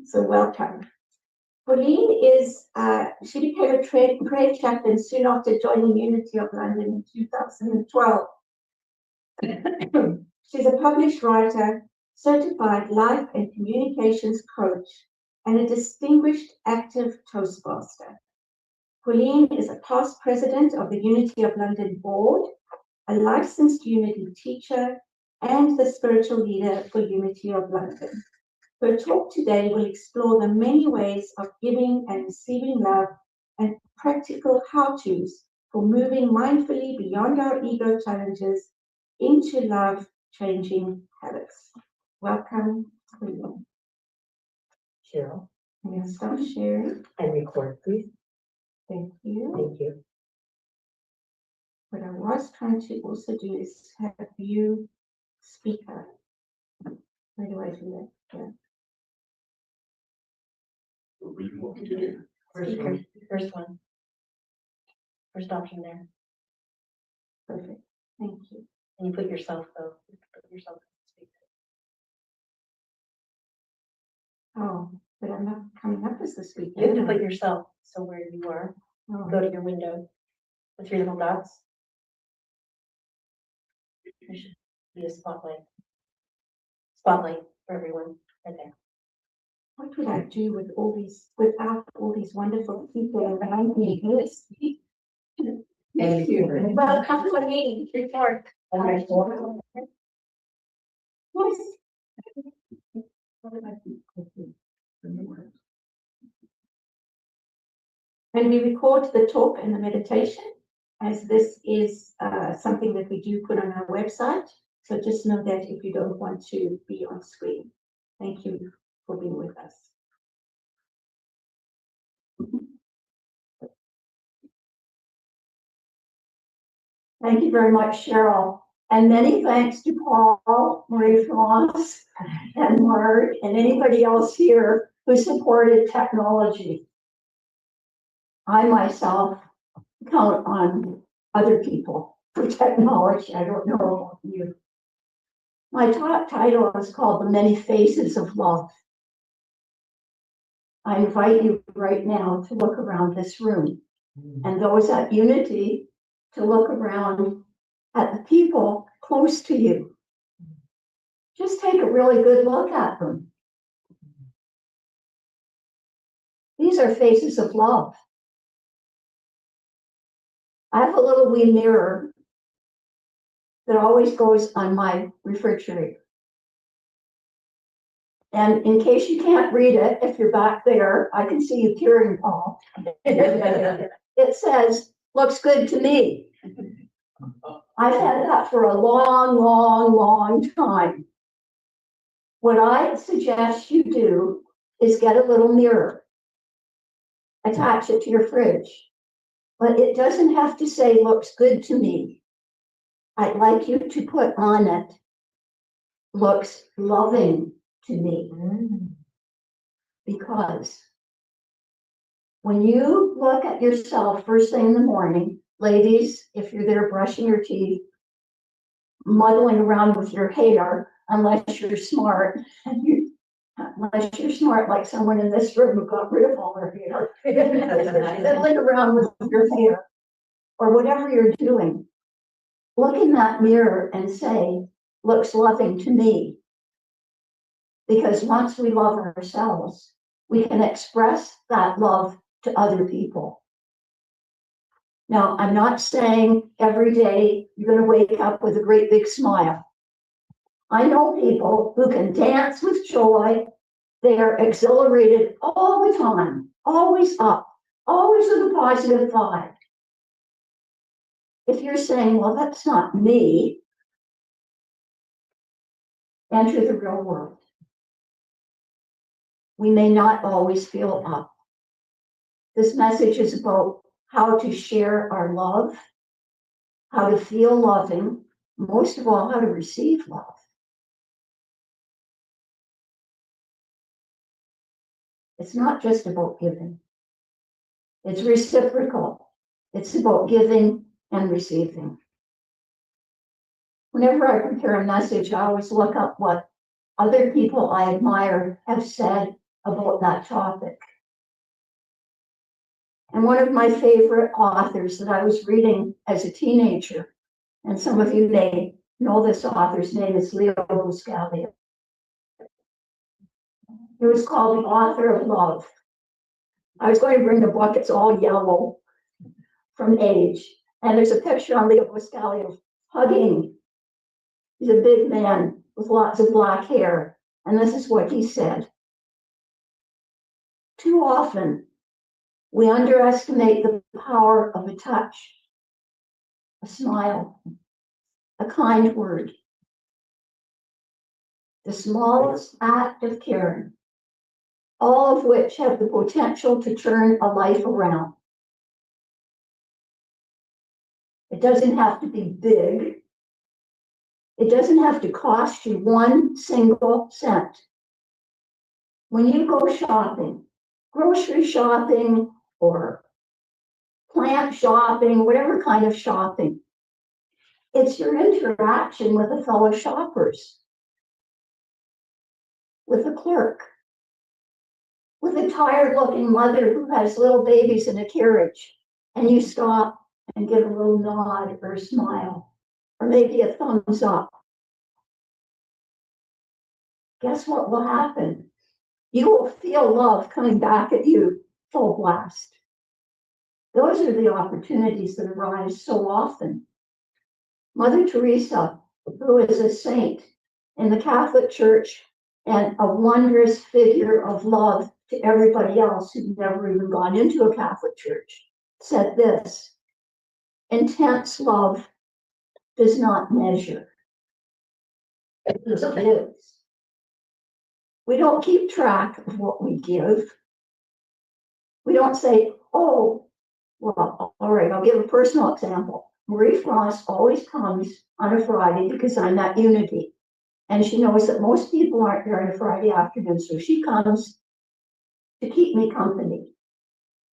So welcome. Pauline is, she became a prayer chaplain soon after joining Unity of London in 2012. She's a published writer, certified life and communications coach, and a distinguished active Toastmaster. Pauline is a past president of the Unity of London board, a licensed Unity teacher, and the spiritual leader for Unity of London. Her talk today will explore the many ways of giving and receiving love and practical how-tos for moving mindfully beyond our ego challenges into love-changing habits. Welcome, Pauline. Cheryl. I'm going to start sharing. And record, please. Thank you. Thank you. What I was trying to also do is have you speaker. Where do I do that? Yeah. First one. First option there. Perfect. Thank you. And you put yourself though. Put yourself as the speaker. Oh, but I'm not coming up as the speaker. You have to put yourself so where you are. Oh. Go to your window. The three little dots. There should be a spotlight. Spotlight for everyone right there. What would I do with all these, without all these wonderful people around me? Thank you. Welcome to a meeting report. Yes. And we record the talk and the meditation, as this is something that we do put on our website. So just know that if you don't want to be on screen. Thank you for being with us. Thank you very much, Cheryl. And many thanks to Paul, Marie-France, and Mark, and anybody else here who supported technology. I myself count on other people for technology. I don't know about you. My talk title is called The Many Faces of Love. I invite you right now to look around this room, and those at Unity to look around at the people close to you. Just take a really good look at them. These are faces of love. I have a little wee mirror that always goes on my refrigerator. And in case you can't read it, if you're back there, I can see you peering, Paul. It says, looks good to me. I've had that for a long, long, long time. What I suggest you do is get a little mirror, attach it to your fridge, but it doesn't have to say looks good to me. I'd like you to put on it, looks loving to me. Because when you look at yourself first thing in the morning, ladies, if you're there brushing your teeth, muddling around with your hair, unless you're smart, unless you're smart like someone in this room who got rid of all their hair, fiddling around with your hair, or whatever you're doing, look in that mirror and say, looks loving to me. Because once we love ourselves, we can express that love to other people. Now, I'm not saying every day you're going to wake up with a great big smile. I know people who can dance with joy. They are exhilarated all the time, always up, always with a positive vibe. If you're saying, well, that's not me, enter the real world. We may not always feel up. This message is about how to share our love, how to feel loving, most of all, how to receive love. It's not just about giving. It's reciprocal. It's about giving and receiving. Whenever I prepare a message, I always look up what other people I admire have said about that topic. And one of my favorite authors that I was reading as a teenager, and some of you may know this author's name, is Leo Buscaglia. It was called The Author of Love. I was going to bring the book, it's all yellow from age. And there's a picture on Leo Buscaglia hugging. He's a big man with lots of black hair. And this is what he said. Too often, we underestimate the power of a touch, a smile, a kind word. The smallest act of caring, all of which have the potential to turn a life around. It doesn't have to be big. It doesn't have to cost you 1 single cent. When you go shopping, grocery shopping or plant shopping, whatever kind of shopping, it's your interaction with the fellow shoppers, with the clerk, with a tired-looking mother who has little babies in a carriage, and you stop and give a little nod or a smile, or maybe a thumbs up. Guess what will happen? You will feel love coming back at you full blast. Those are the opportunities that arise so often. Mother Teresa, who is a saint in the Catholic Church and a wondrous figure of love to everybody else who'd never even gone into a Catholic church, said this: intense love does not measure. It just is. We don't keep track of what we give. We don't say, oh, well, all right, I'll give a personal example. Marie Frost always comes on a Friday because I'm at Unity. And she knows that most people aren't there on a Friday afternoon, so she comes to keep me company.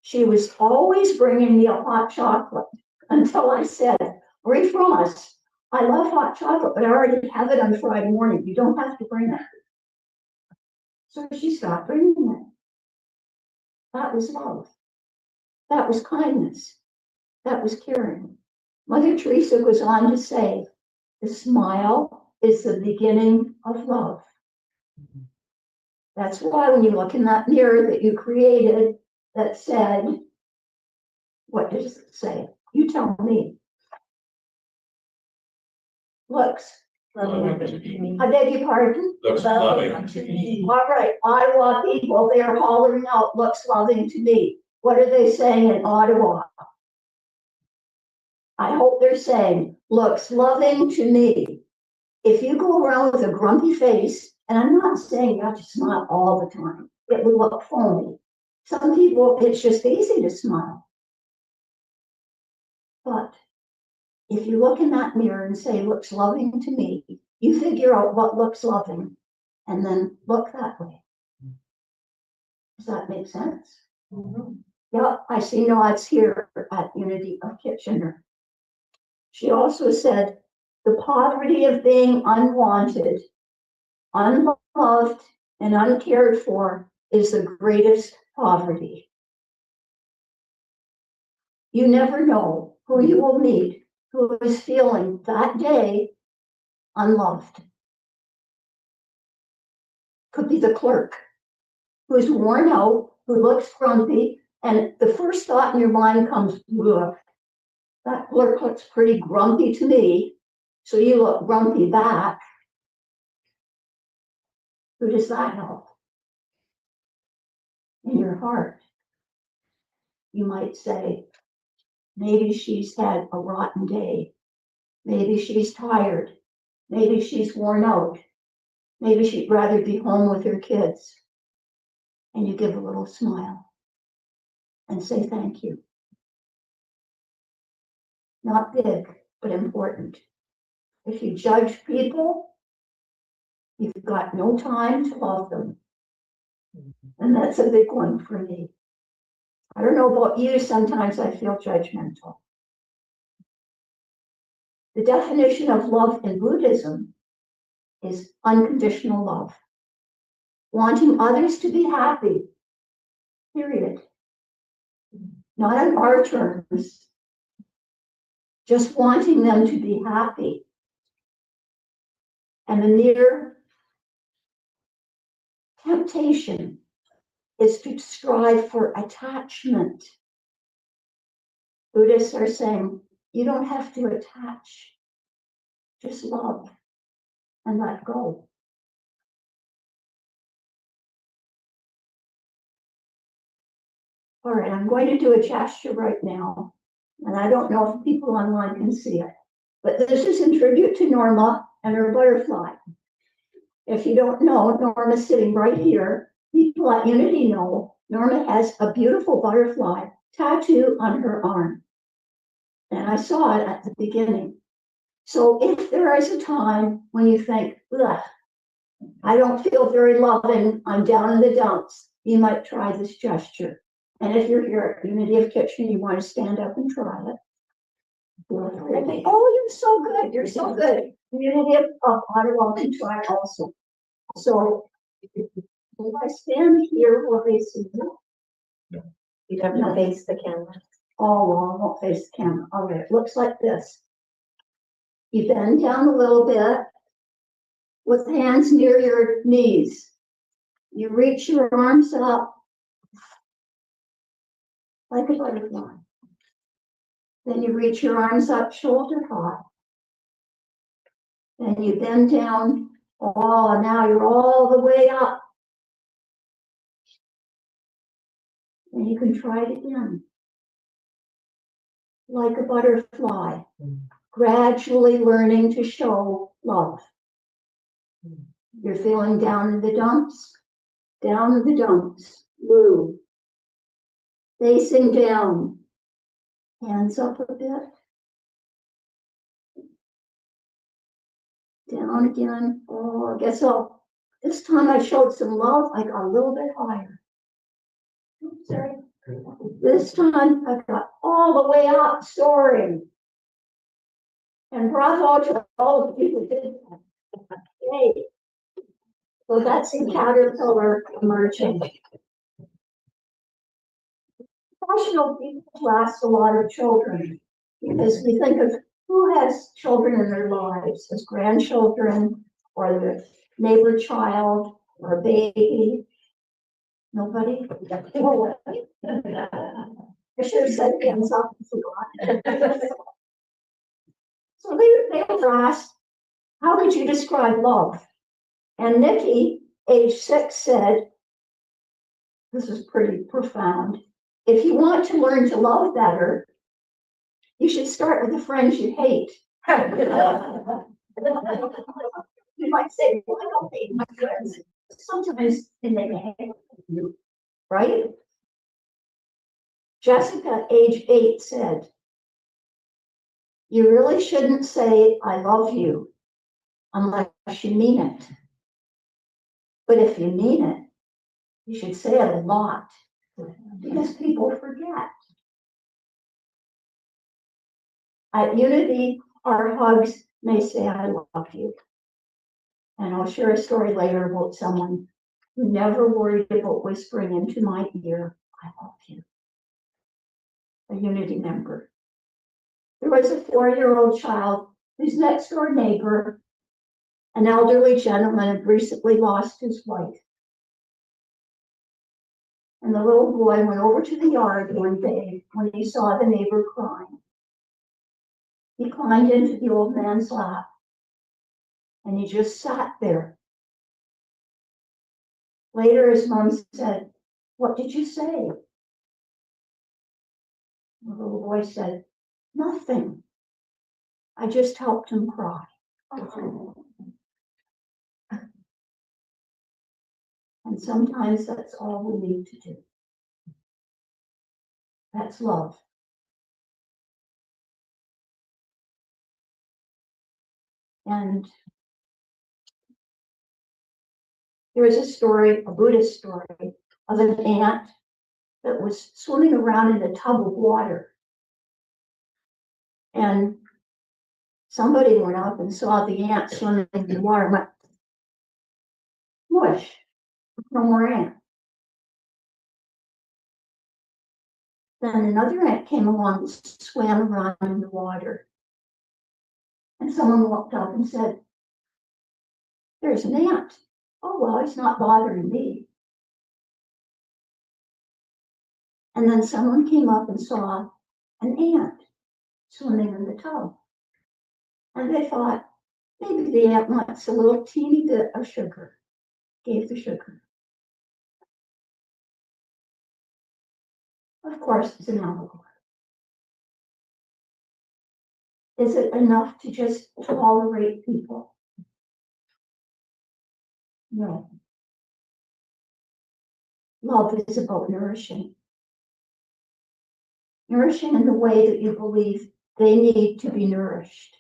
She was always bringing me a hot chocolate until I said, Marie Frost, I love hot chocolate, but I already have it on Friday morning. You don't have to bring it. So she stopped bringing it. That was love. That was kindness. That was caring. Mother Teresa goes on to say, the smile is the beginning of love. That's why when you look in that mirror that you created that said, what does it say? You tell me. Looks. Loving unto me. I beg your pardon? Looks loving unto me. All right, Ottawa people, they are hollering out, looks loving to me. What are they saying in Ottawa? I hope they're saying, looks loving to me. If you go around with a grumpy face, and I'm not saying you have to smile all the time, it would look phony. Some people, it's just easy to smile. But if you look in that mirror and say, looks loving to me, you figure out what looks loving and then look that way. Does that make sense? Mm-hmm. Yeah, I see nods here at Unity of Kitchener. She also said, the poverty of being unwanted, unloved, and uncared for is the greatest poverty. You never know who you will meet who is feeling that day unloved. Could be the clerk who's worn out, who looks grumpy, and the first thought in your mind comes, ugh, that clerk looks pretty grumpy to me, so you look grumpy back. Who does that help? In your heart, you might say, maybe she's had a rotten day. Maybe she's tired. Maybe she's worn out. Maybe she'd rather be home with her kids. And you give a little smile and say thank you. Not big, but important. If you judge people, you've got no time to love them. And that's a big one for me. I don't know about you, sometimes I feel judgmental. The definition of love in Buddhism is unconditional love. wanting others to be happy, period. Not on our terms, just wanting them to be happy. And the near temptation is to strive for attachment. Buddhists are saying, you don't have to attach, just love and let go. All right, I'm going to do a gesture right now, and I don't know if people online can see it, but this is in tribute to Norma and her butterfly. If you don't know, Norma's sitting right here. People at Unity know Norma has a beautiful butterfly tattoo on her arm. And I saw it at the beginning. So if there is a time when you think, ugh, I don't feel very loving, I'm down in the dumps, you might try this gesture. And if you're here at Unity of Kitchen, you want to stand up and try it. Oh, you're so good. You're so good. Unity of Ottawa can try it also. So if I stand here, will they see you? You have to face the camera. Oh, well, I won't face the camera. All right, it looks like this. You bend down a little bit with hands near your knees. You reach your arms up like a butterfly. Then you reach your arms up shoulder high. And you bend down. Oh, now you're all the way up. And you can try it again. Like a butterfly, gradually learning to show love. You're feeling down in the dumps, blue. Facing down, hands up a bit. Down again. Oh, I guess this time I showed some love, I got a little bit higher. Oops, sorry. This time I got all the way up, soaring. And bravo to all of you who did that. Yay. So that's the caterpillar emerging. Professional people last a lot of children because we think of who has children in their lives as grandchildren or the neighbor child or a baby. Nobody? I should have said hands up and forgot. So they were asked, how would you describe love? And Nikki, age 6, said, this is pretty profound. If you want to learn to love better, you should start with the friends you hate. You might say, well, I don't hate my friends. Sometimes they hate you, right? Jessica, age 8, said, you really shouldn't say, I love you, unless you mean it. But if you mean it, you should say it a lot, because people forget. At Unity, our hugs may say, I love you. And I'll share a story later about someone who never worried about whispering into my ear, I love you. A Unity member. There was a 4-year-old child whose next door neighbor, an elderly gentleman, had recently lost his wife. And the little boy went over to the yard one day when he saw the neighbor crying. He climbed into the old man's lap and he just sat there. Later, his mom said, what did you say? The little boy said, nothing. I just helped him cry. And sometimes that's all we need to do. That's love. And there is a story, a Buddhist story, of an ant that was swimming around in a tub of water. And somebody went up and saw the ant swimming in the water and went, whoosh. No more ant. Then another ant came along and swam around in the water. And someone walked up and said, "There's an ant." "Oh, well, it's not bothering me." And then someone came up and saw an ant swimming in the tub. And they thought, maybe the ant wants a little teeny bit of sugar. Gave the sugar. Of course, it's an allegory. Is it enough to just tolerate people? No. Love is about nourishing. Nourishing in the way that you believe they need to be nourished.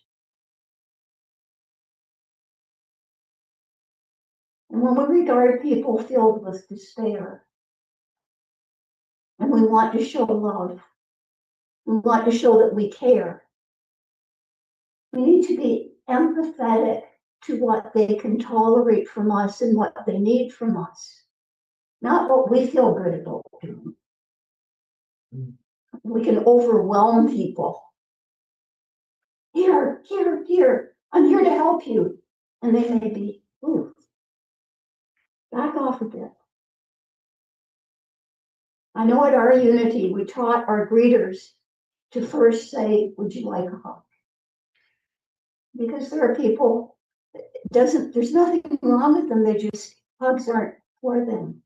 And when we regard people filled with despair, and we want to show love, we want to show that we care, we need to be empathetic to what they can tolerate from us and what they need from us, not what we feel good about doing. We can overwhelm people. Here, here, here, I'm here to help you. And they may be, ooh, back off a bit. I know at our unity, we taught our greeters to first say, "Would you like a hug?" Because there are people, there's nothing wrong with them, they just, hugs aren't for them.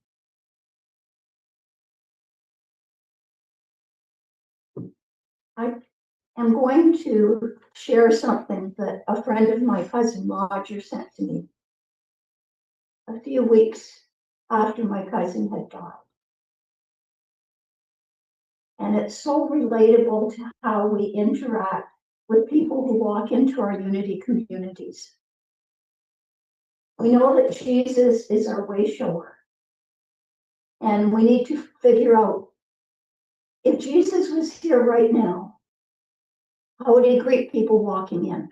I am going to share something that a friend of my cousin Roger sent to me a few weeks after my cousin had died. And it's so relatable to how we interact with people who walk into our unity communities. We know that Jesus is our wayshower. And we need to figure out, if Jesus was here right now, how would he greet people walking in?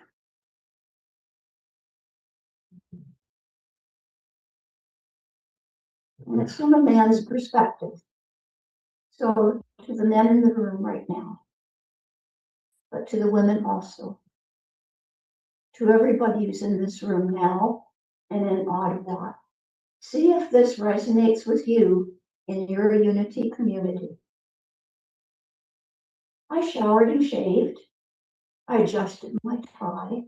And it's from a man's perspective. So to the men in the room right now, but to the women also, to everybody who's in this room now and in Ottawa, see if this resonates with you in your unity community. I showered and shaved. I adjusted my tie.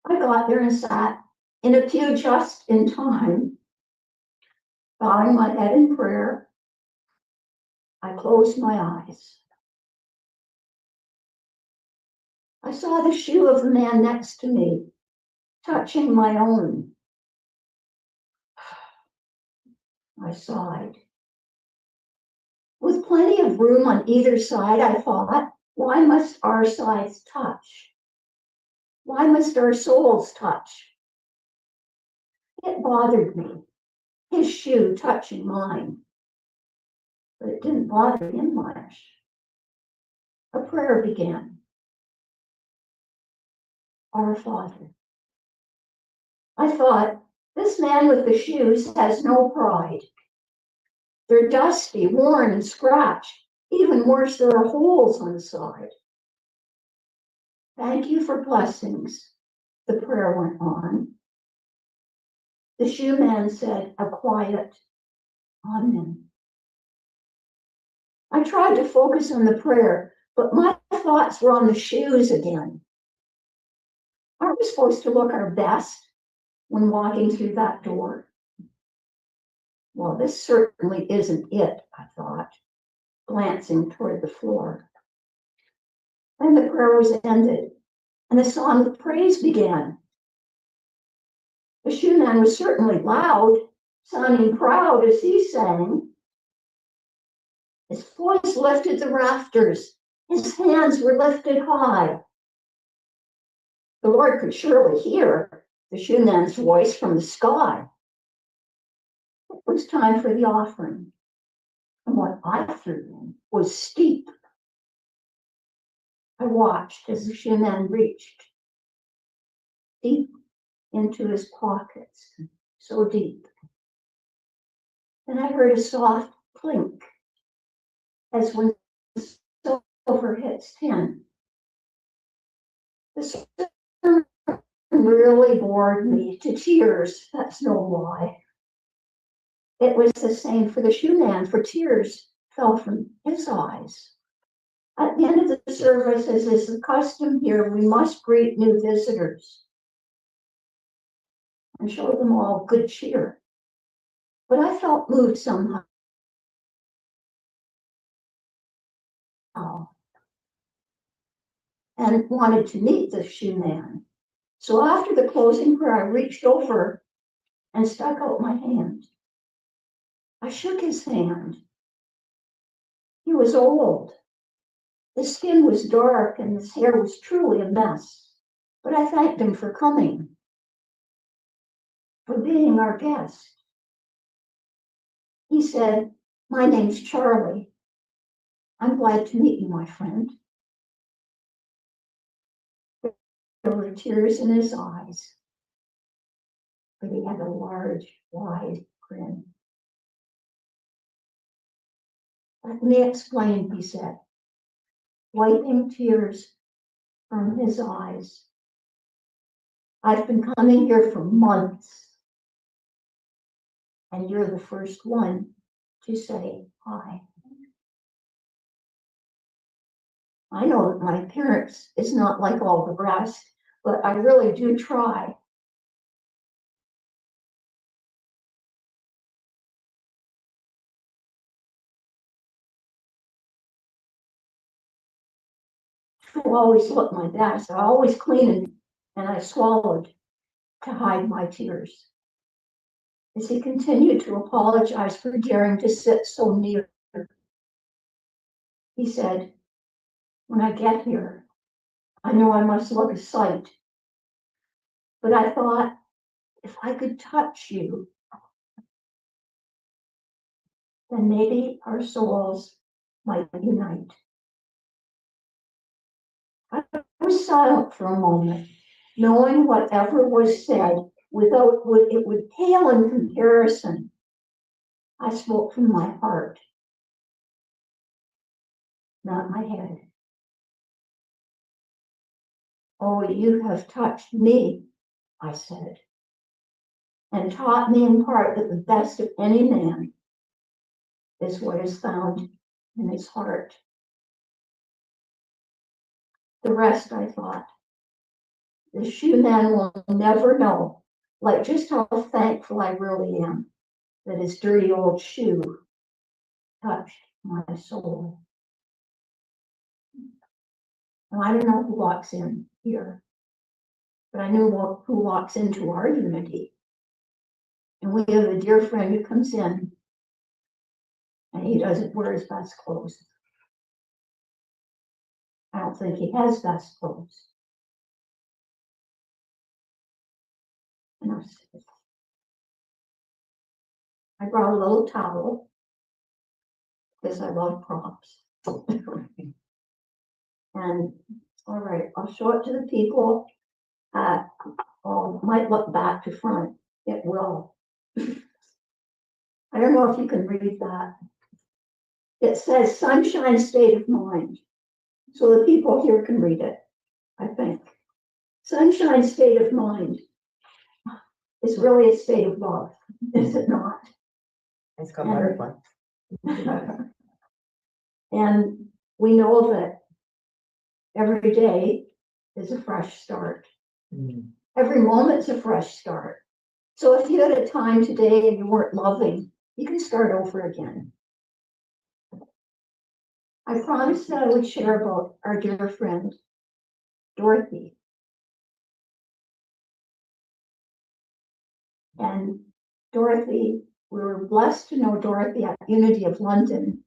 I got there and sat in a pew just in time, bowing my head in prayer. I closed my eyes. I saw the shoe of the man next to me touching my own. I sighed. With plenty of room on either side, I thought, why must our sides touch? Why must our souls touch? It bothered me, his shoe touching mine, but it didn't bother him much. A prayer began. Our Father. I thought, this man with the shoes has no pride. They're dusty, worn, and scratched. Even worse, there are holes on the side. Thank you for blessings, the prayer went on. The shoe man said a quiet amen. I tried to focus on the prayer, but my thoughts were on the shoes again. Aren't we supposed to look our best when walking through that door? Well, this certainly isn't it, I thought, glancing toward the floor. Then the prayer was ended, and the song of praise began. The shoe man was certainly loud, sounding proud as he sang. His voice lifted the rafters. His hands were lifted high. The Lord could surely hear the shoe man's voice from the sky. It was time for the offering, and what I threw in was steep. I watched as the shoe man reached deep into his pockets, so deep. Then I heard a soft clink as when silver hits tin. The sermon really bored me to tears, that's no lie. It was the same for the shoe man, for tears fell from his eyes. At the end of the service, as is the custom here, we must greet new visitors and show them all good cheer. But I felt moved somehow. And wanted to meet the shoe man. So after the closing prayer, I reached over and stuck out my hand. I shook his hand. He was old. His skin was dark and his hair was truly a mess. But I thanked him for coming, for being our guest. He said, "My name's Charlie. I'm glad to meet you, my friend." There were tears in his eyes, but he had a large, wide grin. "Let me explain," he said, wiping tears from his eyes. "I've been coming here for months, and you're the first one to say hi. I know that my appearance is not like all the rest, but I really do try. I always look my best. I always clean and I swallowed to hide my tears." As he continued to apologize for daring to sit so near, he said, "When I get here, I know I must look a sight, but I thought if I could touch you, then maybe our souls might unite." I was silent for a moment, knowing whatever was said it would pale in comparison. I spoke from my heart, not my head. "Oh, you have touched me," I said, "and taught me in part that the best of any man is what is found in his heart. The rest," I thought, "the shoe man will never know, like just how thankful I really am that his dirty old shoe touched my soul." Now, I don't know who walks in here, but I know who walks into our unity. And we have a dear friend who comes in and he doesn't wear his best clothes. I don't think he has best clothes. And I brought a little towel because I love props. And all right, I'll show it to the people. Might look back to front. It will. I don't know if you can read that. It says sunshine state of mind. So the people here can read it, I think. Sunshine state of mind is really a state of love, is it not? It's called butterfly. And we know that every day is a fresh start. Every moment's a fresh start. So if you had a time today and you weren't loving, you can start over again. I promised that I would share about our dear friend, Dorothy. And Dorothy, we were blessed to know Dorothy at Unity of London.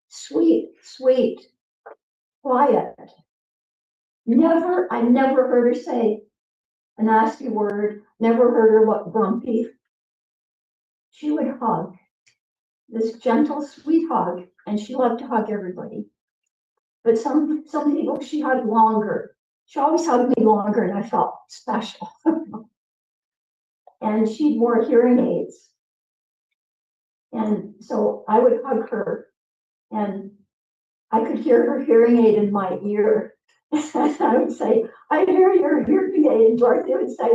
Sweet, sweet, quiet. I never heard her say a nasty word, never heard her look grumpy. She would hug, this gentle, sweet hug, and she loved to hug everybody. But some people she hugged longer. She always hugged me longer, and I felt special. And she wore hearing aids. And so I would hug her, and I could hear her hearing aid in my ear. And I would say, I hear your hearing aid. And Dorothy would say,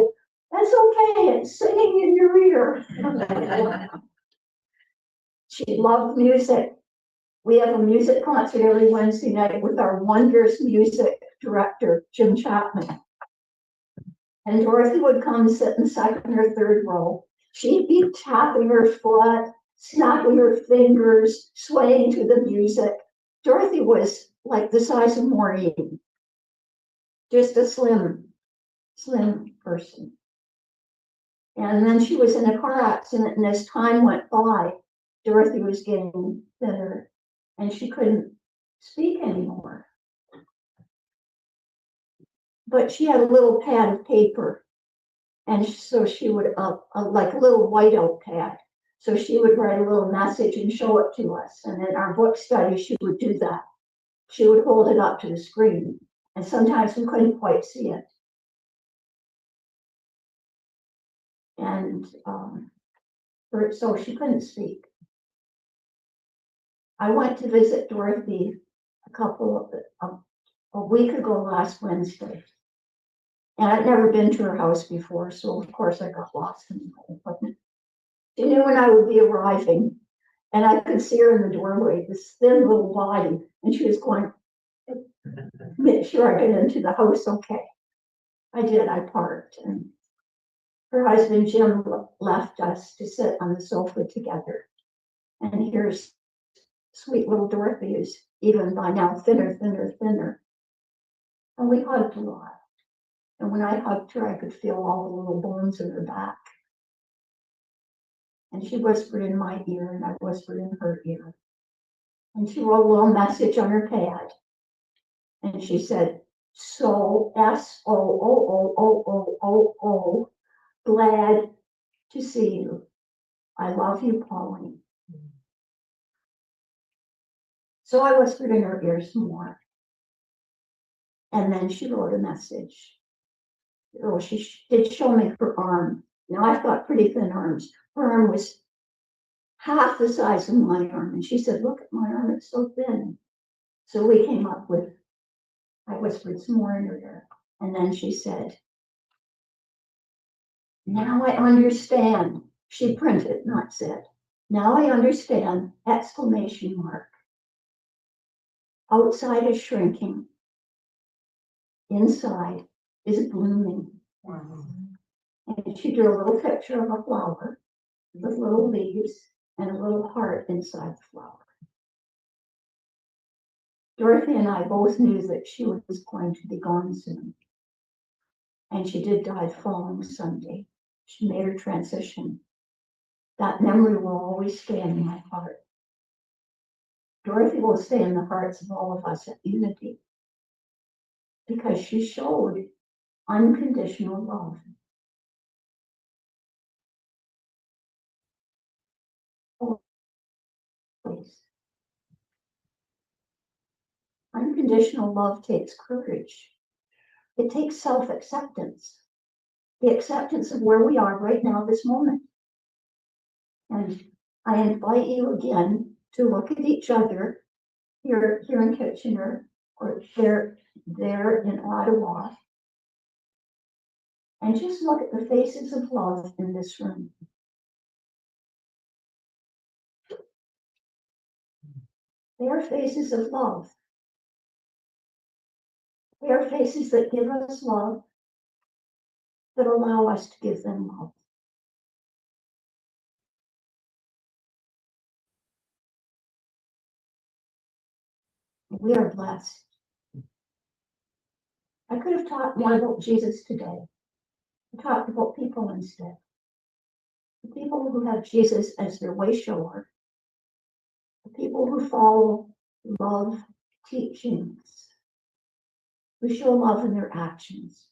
that's okay, it's singing in your ear. She loved music. We have a music concert every Wednesday night with our wondrous music director, Jim Chapman. And Dorothy would come sit in the second or third row. She'd be tapping her foot, snapping her fingers, swaying to the music. Dorothy was like the size of Maureen, just a slim person. And then she was in a car accident, and as time went by, Dorothy was getting thinner, and she couldn't speak anymore. But she had a little pad of paper, and so she would, like a little whiteout pad. So she would write a little message and show it to us. And in our book study, she would do that. She would hold it up to the screen, and sometimes we couldn't quite see it. And so she couldn't speak. I went to visit Dorothy a week ago last Wednesday. And I'd never been to her house before, so of course I got lost in my apartment. She knew when I would be arriving, and I could see her in the doorway, this thin little body, and she was going, make sure I get into the house okay. I did, I parked, and her husband Jim left us to sit on the sofa together. And here's sweet little Dorothy, who's even by now thinner. And we hugged a lot. And when I hugged her, I could feel all the little bones in her back. And she whispered in my ear, and I whispered in her ear. And she wrote a little message on her pad. And she said, so SOOOOOOO, glad to see you. I love you, Pauline. So I whispered in her ear some more. And then she wrote a message. Oh, she did show me her arm. Now, I've got pretty thin arms. Her arm was half the size of my arm. And she said, look at my arm, it's so thin. So we came up with, I whispered some more in her ear. And then she said, now I understand. She printed, not said. Now I understand, exclamation mark. Outside is shrinking. Inside is blooming. Wow. And she drew a little picture of a flower with little leaves and a little heart inside the flower. Dorothy and I both knew that she was going to be gone soon. And she did die the following Sunday. She made her transition. That memory will always stay in my heart. Dorothy will stay in the hearts of all of us at Unity because she showed unconditional love. Always. Unconditional love takes courage. It takes self-acceptance, the acceptance of where we are right now, this moment. And I invite you again to look at each other here in Kitchener or there in Ottawa, and just look at the faces of love in this room. They are faces of love. They are faces that give us love, that allow us to give them love. We are blessed. I could have talked more about Jesus today. I talked about people instead. The people who have Jesus as their wayshower. The people who follow love teachings. Who show love in their actions.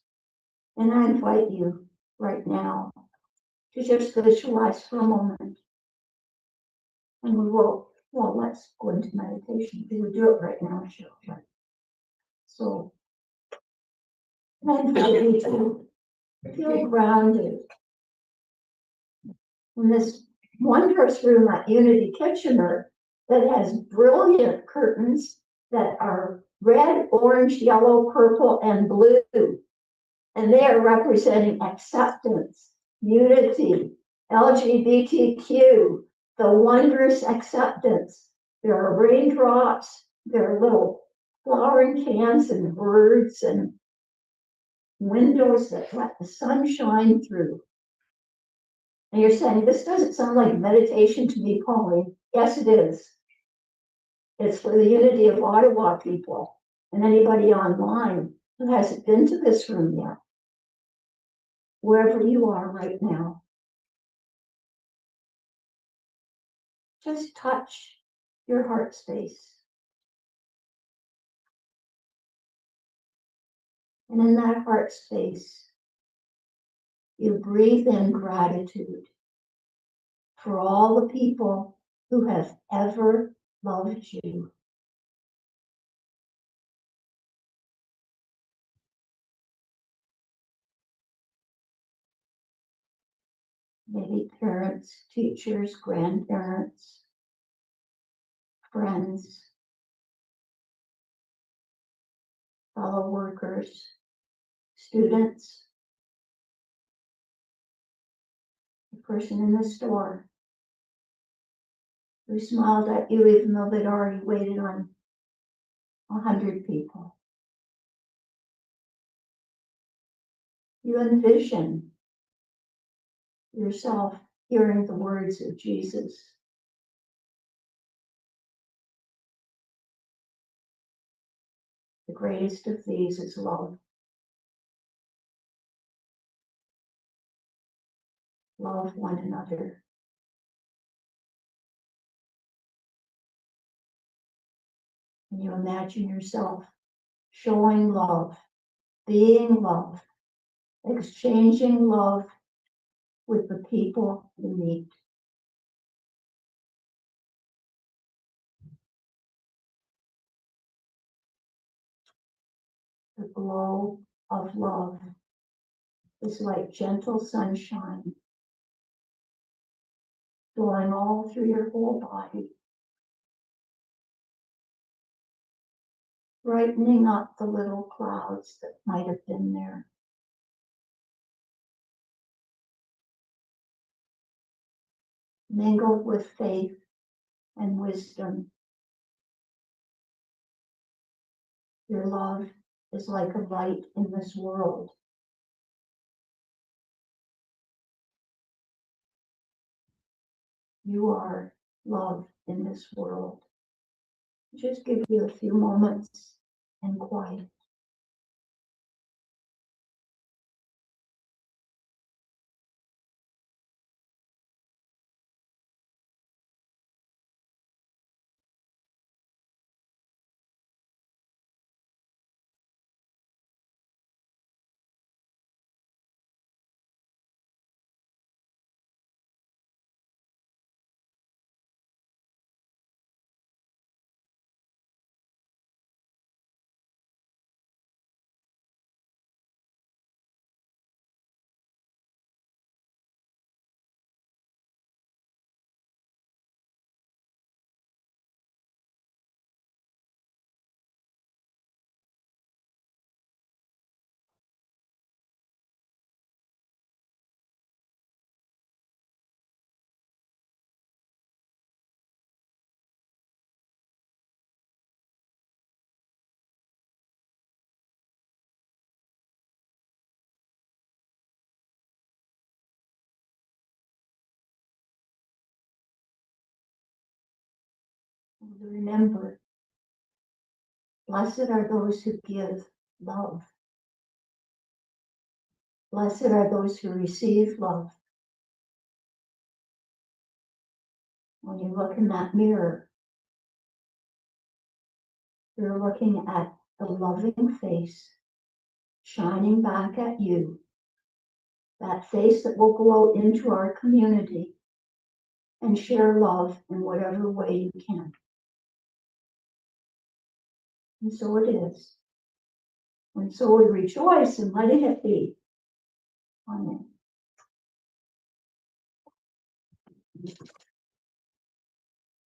And I invite you right now to just visualize for a moment. And we will, well, let's go into meditation. We will do it right now, sure. Right? So, I invite you to feel grounded in this wondrous room at Unity Kitchener that has brilliant curtains that are red, orange, yellow, purple, and blue. And they are representing acceptance, unity, LGBTQ, the wondrous acceptance. There are raindrops, there are little flowering cans and birds and windows that let the sun shine through. And you're saying, this doesn't sound like meditation to me, Pauline. Yes, it is. It's for the Unity of Ottawa people and anybody online who hasn't been to this room yet. Wherever you are right now, just touch your heart space. And in that heart space, you breathe in gratitude for all the people who have ever loved you. Maybe parents, teachers, grandparents, friends, fellow workers, students, the person in the store who smiled at you even though they'd already waited on 100 people. You envision yourself hearing the words of Jesus. The greatest of these is love. Love one another. And you imagine yourself showing love, being love, exchanging love with the people you meet. The glow of love is like gentle sunshine flowing all through your whole body, brightening up the little clouds that might have been there. Mingled with faith and wisdom. Your love is like a light in this world. You are love in this world. Just give you a few moments and quiet. Remember, blessed are those who give love. Blessed are those who receive love. When you look in that mirror, you're looking at the loving face shining back at you, that face that will go out into our community and share love in whatever way you can. And so it is. And so we rejoice in letting it be. Amen.